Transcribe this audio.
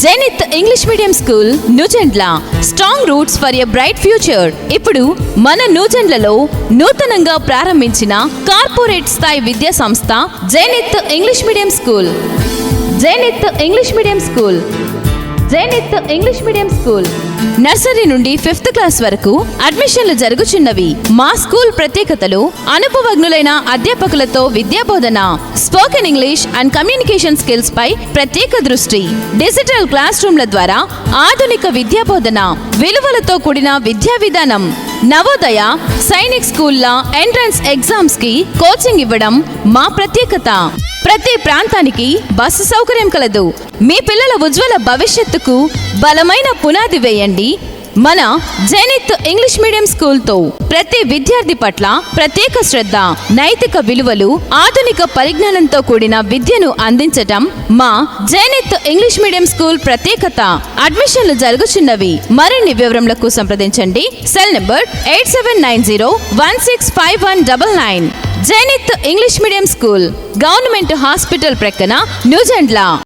జైనిత్ English medium school Nuzendla strong roots for a bright future. ఇప్పుడు మన నూజెండ్లలో నూతనంగా ప్రారంభించిన కార్పొరేట్ స్థాయి విద్యా సంస్థ Jainith English medium school. Jainith English medium school Jainith English medium school nursery నుండి 5th క్లాస్ వరకు అడ్మిషన్లు జరుగుచున్నవి. మా స్కూల్ ప్రత్యేకతలు: అనుభవజ్ఞులైన అధ్యాపకులతో విద్యాబోధన, spoken English and communication skills పై ప్రత్యేక దృష్టి, డిజిటల్ క్లాస్ రూమ్ల ద్వారా ఆధునిక విద్యాబోధన, విలువలతో కూడిన విద్యా విధానం, నవోదయ సైనిక్ స్కూల్ల ఎంట్రన్స్ ఎగ్జామ్స్ కి కోచింగ్ ఇవ్వడం మా ప్రత్యేకత. ప్రతి ప్రాంతానికి బస్సు సౌకర్యం కలదు. మీ పిల్లల ఉజ్వల భవిష్యత్తుకు బలమైన పునాది వేయండి మన జైనిత్ ఇంగ్లీష్ మీడియం స్కూల్తో. ప్రతి విద్యార్థి పట్ల ప్రత్యేక శ్రద్ధ, నైతిక విలువలు, ఆధునిక పరిజ్ఞానంతో కూడిన విద్యను అందించటం మా జైనిత్ ఇంగ్లీష్ మీడియం స్కూల్ ప్రత్యేకత. అడ్మిషన్లు జరుగుచున్నవి. మరిన్ని వివరములకు సంప్రదించండి. Cell number 8790165199. Jainith English medium school, government hospital ప్రక్కన, న్యూజెండ్ల.